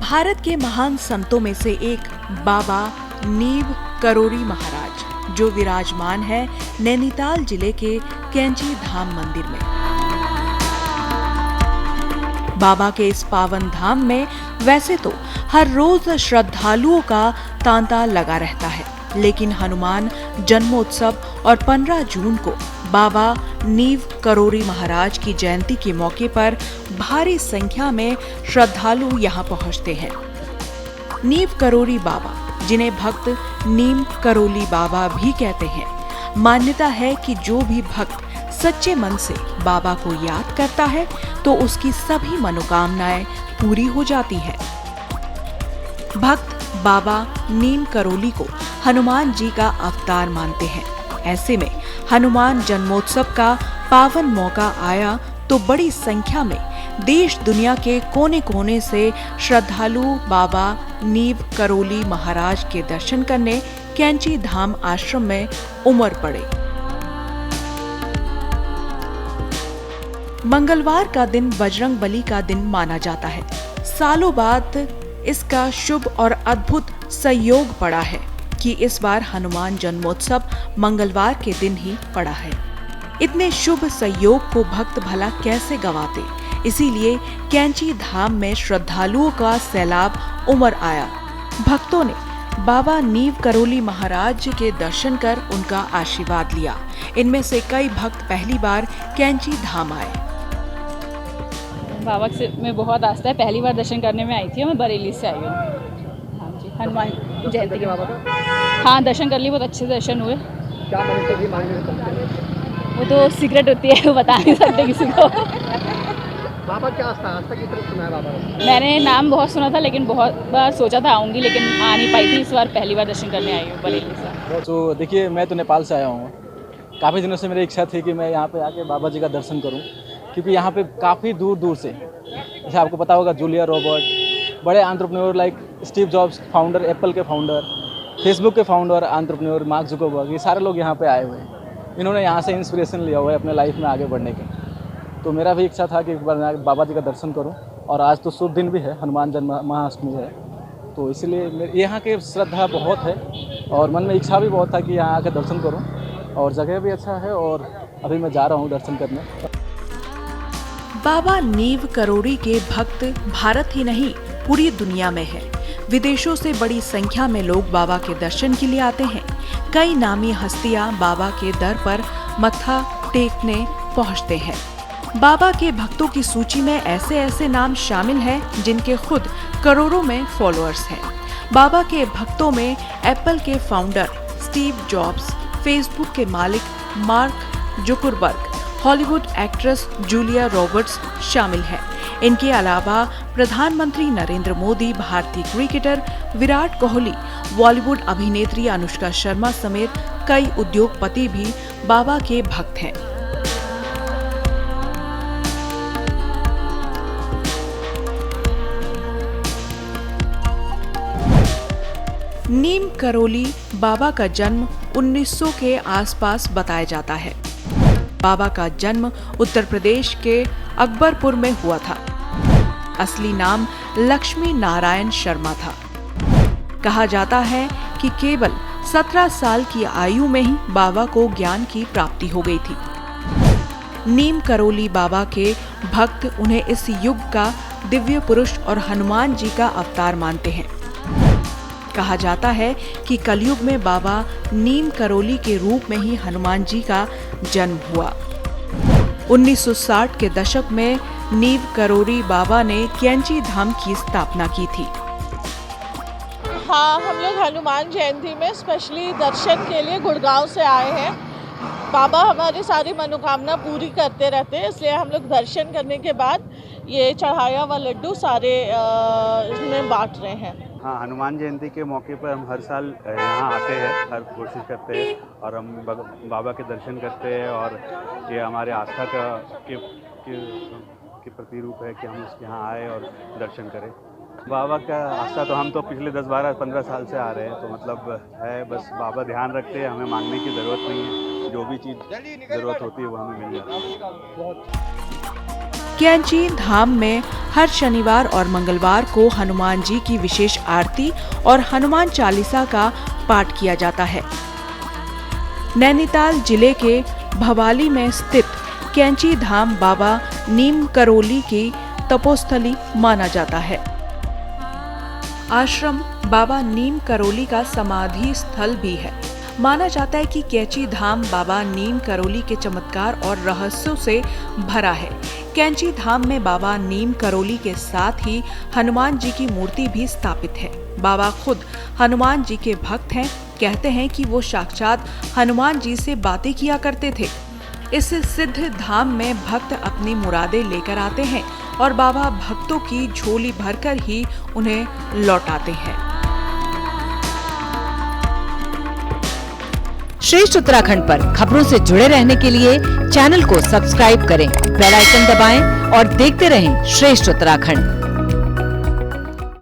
भारत के महान संतों में से एक बाबा नीव करोरी महाराज, जो विराजमान है नैनीताल जिले के कैंची धाम मंदिर में। बाबा के इस पावन धाम में वैसे तो हर रोज श्रद्धालुओं का तांता लगा रहता है, लेकिन हनुमान जन्मोत्सव और 15 जून को बाबा नीव करोरी महाराज की जयंती के मौके पर भारी संख्या में श्रद्धालु यहाँ पहुँचते हैं। नीव करोरी बाबा, जिन्हें भक्त नीम करोली बाबा भी कहते हैं, मान्यता है कि जो भी भक्त सच्चे मन से बाबा को याद करता है तो उसकी सभी मनोकामनाएं पूरी हो जाती हैं। भक्त बाबा नीम करोली को हनुमान जी का अवतार मानते हैं। ऐसे में हनुमान जन्मोत्सव का पावन मौका आया तो बड़ी संख्या में देश दुनिया के कोने कोने से श्रद्धालु बाबा नीव करोली महाराज के दर्शन करने कैंची धाम आश्रम में उमड़ पड़े। मंगलवार का दिन बजरंग बली का दिन माना जाता है। सालों बाद इसका शुभ और अद्भुत संयोग पड़ा है कि इस बार हनुमान जन्मोत्सव मंगलवार के दिन ही पड़ा है। इतने शुभ संयोग को भक्त भला कैसे गवाते, इसीलिए कैंची धाम में श्रद्धालुओं का सैलाब उमड़ आया। भक्तों ने बाबा नीव करोली महाराज के दर्शन कर उनका आशीर्वाद लिया। इनमें से कई भक्त पहली बार कैंची धाम आए। बाबा से में बहुत आस्था है। पहली बार दर्शन करने में आई थी, मैं बरेली से आई हूँ। हाँ जी, हनुमान जयंती के बाबा का हाँ दर्शन कर लिए, बहुत अच्छे दर्शन हुए। क्या मांगे? वो तो सीक्रेट होती है, वो बता नहीं सकते किसी को। बाबा क्या आस्था की तरफ सुना है बाबा? मैंने नाम बहुत सुना था, लेकिन बहुत बार सोचा था आऊँगी, लेकिन आ नहीं पाई थी। इस बार पहली बार दर्शन करने आई हूँ बरेली से। तो देखिए, मैं तो नेपाल से आया हूँ। काफ़ी दिनों से मेरी इच्छा थी कि मैं यहाँ पे आके बाबा जी का दर्शन करूँ, क्योंकि यहाँ पे काफ़ी दूर दूर से, जैसे आपको पता होगा जूलिया रॉबर्ट, बड़े entrepreneur like Steve jobs founder, Apple के फाउंडर, फेसबुक के फाउंडर एंटरप्रेन्योर मार्क जुकरबर्ग, ये सारे लोग यहाँ पे आए हुए हैं। इन्होंने यहाँ से इंस्पिरेशन लिया हुआ है अपने लाइफ में आगे बढ़ने के। तो मेरा भी इच्छा था कि एक बार बाबा जी का दर्शन करूँ, और आज तो शुभ दिन भी है, हनुमान जन्म महाअष्टमी है, तो इसलिए यहाँ के श्रद्धा बहुत है और मन में इच्छा भी बहुत था कि यहाँ आकर दर्शन करूँ, और जगह भी अच्छा है, और अभी मैं जा रहा हूँ दर्शन करने। बाबा नीव करोरी के भक्त भारत ही नहीं पूरी दुनिया में है। विदेशों से बड़ी संख्या में लोग बाबा के दर्शन के लिए आते हैं। कई नामी हस्तियां बाबा के दर पर मत्था टेकने पहुंचते हैं। बाबा के भक्तों की सूची में ऐसे ऐसे नाम शामिल हैं जिनके खुद करोड़ों में फॉलोअर्स हैं। बाबा के भक्तों में एप्पल के फाउंडर स्टीव जॉब्स, फेसबुक के मालिक mark Zuckerberg, Hollywood actress Julia Roberts शामिल हैं। इनके अलावा प्रधानमंत्री नरेंद्र मोदी, भारतीय क्रिकेटर विराट कोहली, बॉलीवुड अभिनेत्री अनुष्का शर्मा समेत कई उद्योगपति भी बाबा के भक्त हैं। नीम करोली बाबा का जन्म 1900 के आसपास बताया जाता है। बाबा का जन्म उत्तर प्रदेश के अकबरपुर में हुआ था। असली नाम लक्ष्मी नारायण शर्मा था। कहा जाता है कि केवल 17 साल की आयु में ही बाबा को ज्ञान की प्राप्ति हो गई थी। नीम करोली बाबा के भक्त उन्हें इस युग का दिव्य पुरुष और हनुमान जी का अवतार मानते हैं। कहा जाता है कि कलयुग में बाबा नीम करोली के रूप में ही हनुमान जी का जन्म हुआ। 1960 के दशक में नीव करोरी बाबा ने कैंची धाम की स्थापना की थी। हाँ, हम लोग हनुमान जयंती में स्पेशली दर्शन के लिए गुड़गांव से आए हैं। बाबा हमारी सारी मनोकामना पूरी करते रहते हैं, इसलिए हम लोग दर्शन करने के बाद ये चढ़ाया हुआ लड्डू सारे इसमें बांट रहे हैं। हाँ, हनुमान जयंती के मौके पर हम हर साल यहाँ आते हैं, हर कोशिश करते हैं और हम बाबा के दर्शन करते हैं, और ये हमारे आस्था के प्रतिरूप है कि हम इसके यहाँ आए और दर्शन करें। बाबा का आस्था तो हम तो पिछले 10, 12, 15 साल से आ रहे हैं, तो मतलब है, बस बाबा ध्यान रखते हैं, हमें मांगने की ज़रूरत नहीं है। जो भी चीज़ ज़रूरत होती है वो हमें मिल जाती है। कैंची धाम में हर शनिवार और मंगलवार को हनुमान जी की विशेष आरती और हनुमान चालीसा का पाठ किया जाता है। नैनीताल जिले के भवाली में स्थित कैंची धाम बाबा नीम करोली की तपोस्थली माना जाता है। आश्रम बाबा नीम करोली का समाधि स्थल भी है। माना जाता है कि कैंची धाम बाबा नीम करोली के चमत्कार और रहस्यों से भरा है। कैंची धाम में बाबा नीम करोली के साथ ही हनुमान जी की मूर्ति भी स्थापित है। बाबा खुद हनुमान जी के भक्त हैं। कहते हैं कि वो साक्षात हनुमान जी से बातें किया करते थे। इस सिद्ध धाम में भक्त अपनी मुरादें लेकर आते हैं और बाबा भक्तों की झोली भरकर ही उन्हें लौटाते हैं। श्रेष्ठ उत्तराखंड पर खबरों से जुड़े रहने के लिए चैनल को सब्सक्राइब करें, बेल आइकन दबाएं और देखते रहें श्रेष्ठ उत्तराखंड।